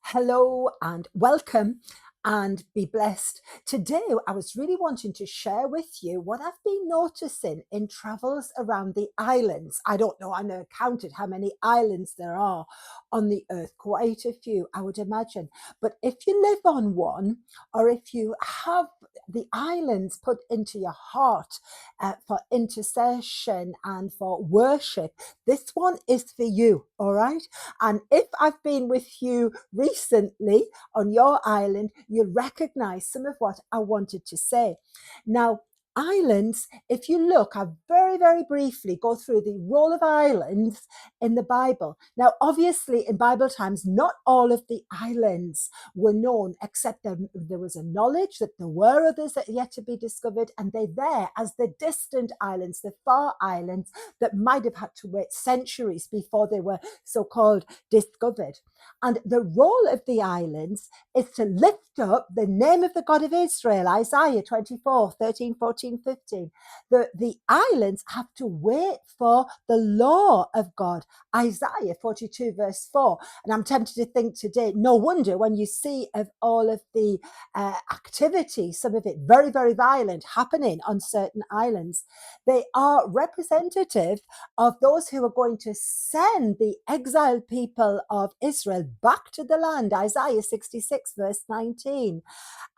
Hello and welcome and be blessed. Today, I was really wanting to share with you what I've been noticing in travels around the islands. I don't know, I never counted how many islands there are on the earth, quite a few, I would imagine. But if you live on one, or if you have the islands put into your heart for intercession and for worship, this one is for you, all right? And if I've been with you recently on your island, you'll recognize some of what I wanted to say. Now, islands, if you look, I very briefly go through the role of islands in the Bible. Now, obviously, in Bible times, not all of the islands were known, except there was a knowledge that there were others that yet to be discovered, and they're there as the distant islands, the far islands that might have had to wait centuries before they were so-called discovered. And the role of the islands is to lift up the name of the God of Israel, Isaiah 24, 13, 14, 15. The islands have to wait for the law of God, Isaiah 42, verse 4. And I'm tempted to think today, no wonder when you see of all of the activity, some of it very violent, happening on certain islands, they are representative of those who are going to send the exiled people of Israel back to the land, Isaiah 66, verse 19.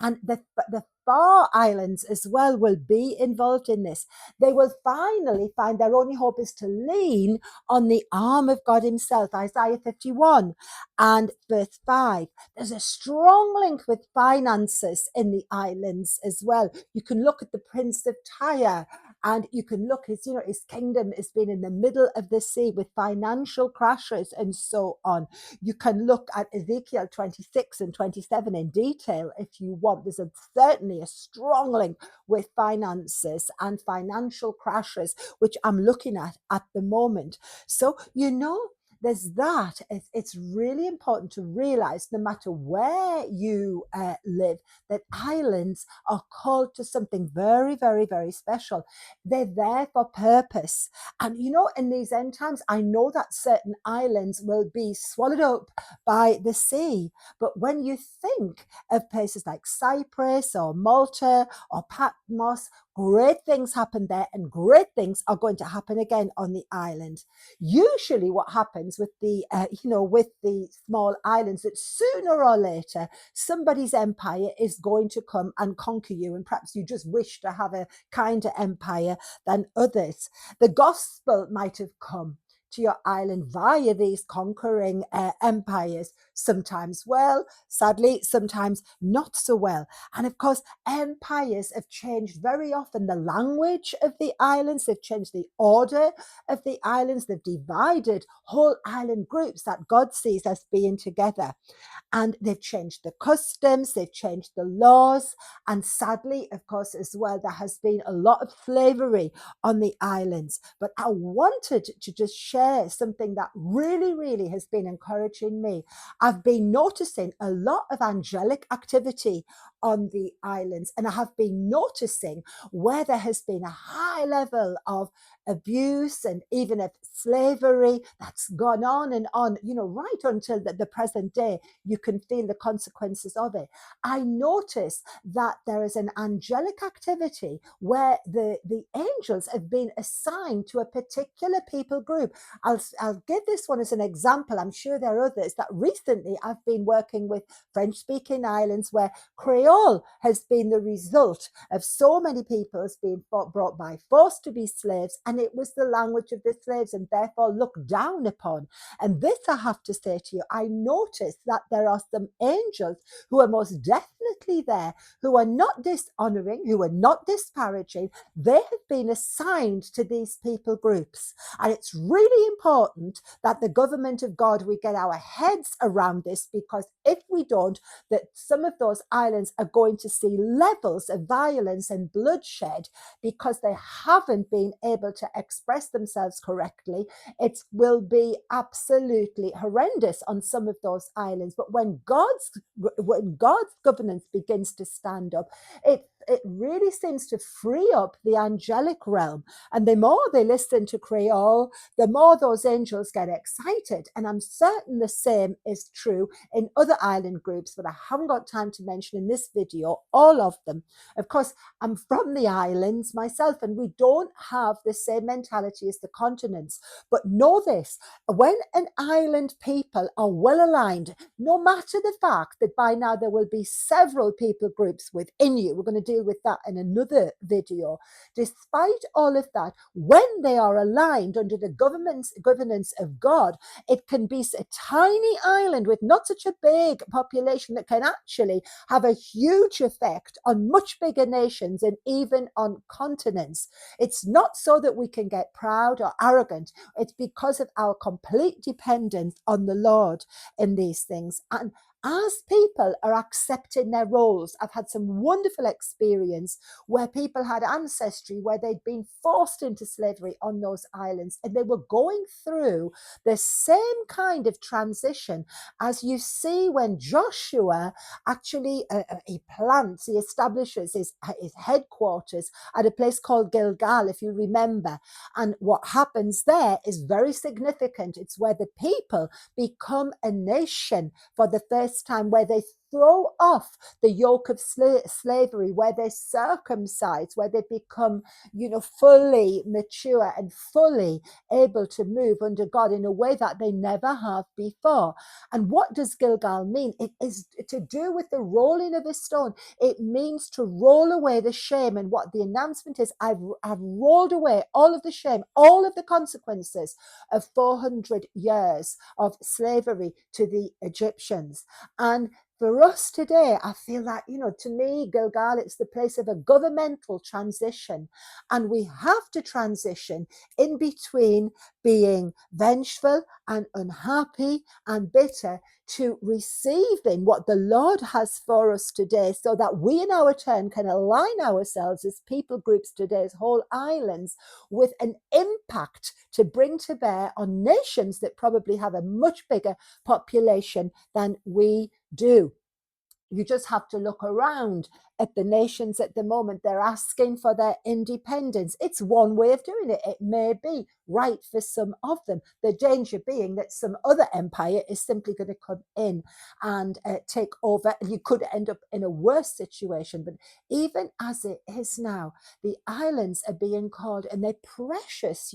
And the far islands as well will be involved in this. They will finally find their only hope is to lean on the arm of God himself, Isaiah 51 and verse 5. There's a strong link with finances in the islands as well. You can look at the Prince of Tyre, and you can look, his kingdom has been in the middle of the sea with financial crashes and so on. You can look at Ezekiel 26 and 27 in detail if you want. There's certainly a strong link with finances and financial crashes, which I'm looking at the moment. So, there's that. It's really important to realize, no matter where you live, that islands are called to something very special. They're there for purpose. And in these end times, I know that certain islands will be swallowed up by the sea. But when you think of places like Cyprus or Malta or Patmos, great things happen there, and great things are going to happen again on the island. Usually what happens with the small islands, that sooner or later somebody's empire is going to come and conquer you, and perhaps you just wish to have a kinder empire than others. The gospel might have come to your island via these conquering empires, sometimes well, sadly, sometimes not so well. And of course, empires have changed very often the language of the islands, they've changed the order of the islands, they've divided whole island groups that God sees as being together. And they've changed the customs, they've changed the laws, and sadly, of course, as well, there has been a lot of slavery on the islands. But I wanted to just share something that really has been encouraging me. I've been noticing a lot of angelic activity on the islands, and I have been noticing where there has been a high level of abuse and even of slavery that's gone on and on, right until the present day. You can feel the consequences of it. I notice that there is an angelic activity where the angels have been assigned to a particular people group. I'll give this one as an example. I'm sure there are others that recently I've been working with French-speaking islands where Creole has been the result of so many peoples being brought by force to be slaves, and it was the language of the slaves and therefore looked down upon. And this, I have to say to you, I noticed that there are some angels who are most definitely there, who are not dishonoring, who are not disparaging. They have been assigned to these people groups. And it's really important that the government of God, we get our heads around this, because if we don't, that some of those islands are going to see levels of violence and bloodshed because they haven't been able to express themselves correctly. It will be absolutely horrendous on some of those islands. But when God's governance begins to stand up, it it really seems to free up the angelic realm. And the more they listen to Creole, the more those angels get excited. And I'm certain the same is true in other island groups, but I haven't got time to mention in this video all of them. Of course, I'm from the islands myself, and we don't have the same mentality as the continents. But know this, when an island people are well aligned, no matter the fact that by now there will be several people groups within you, we're going to deal with that in another video. Despite all of that, when they are aligned under the governance of God, it can be a tiny island with not such a big population that can actually have a huge effect on much bigger nations and even on continents. It's not so that we can get proud or arrogant. It's because of our complete dependence on the Lord in these things. And as people are accepting their roles, I've had some wonderful experience where people had ancestry where they'd been forced into slavery on those islands, and they were going through the same kind of transition as you see when Joshua actually he establishes his headquarters at a place called Gilgal, if you remember. And what happens there is very significant. It's where the people become a nation for the first time, where they throw off the yoke of slavery, where they circumcise, where they become, fully mature and fully able to move under God in a way that they never have before. And what does Gilgal mean? It is to do with the rolling of a stone. It means to roll away the shame. And what the announcement is, I've rolled away all of the shame, all of the consequences of 400 years of slavery to the Egyptians. And for us today, I feel that, to me, Gilgal, it's the place of a governmental transition. And we have to transition in between being vengeful and unhappy and bitter to receiving what the Lord has for us today, so that we in our turn can align ourselves as people groups, today's whole islands, with an impact to bring to bear on nations that probably have a much bigger population than we do. You just have to look around at the nations at the moment. They're asking for their independence. It's one way of doing it. It may be right for some of them. The danger being that some other empire is simply going to come in and take over. You could end up in a worse situation. But even as it is now, the islands are being called, and they're precious,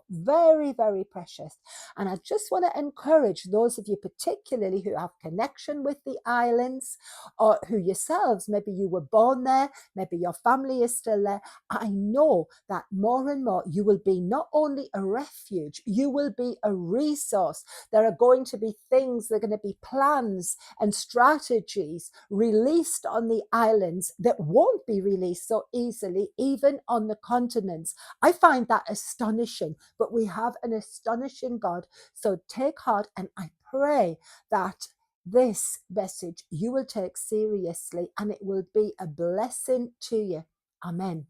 very, very precious. And I just want to encourage those of you, particularly who have connection with the islands, or who yourselves, maybe you were born there, maybe your family is still there. I know that more and more you will be not only a refuge, you will be a resource. There are going to be things, there are going to be plans and strategies released on the islands that won't be released so easily, even on the continents. I find that astonishing, but we have an astonishing God. So take heart, and I pray that this message you will take seriously, and it will be a blessing to you. Amen.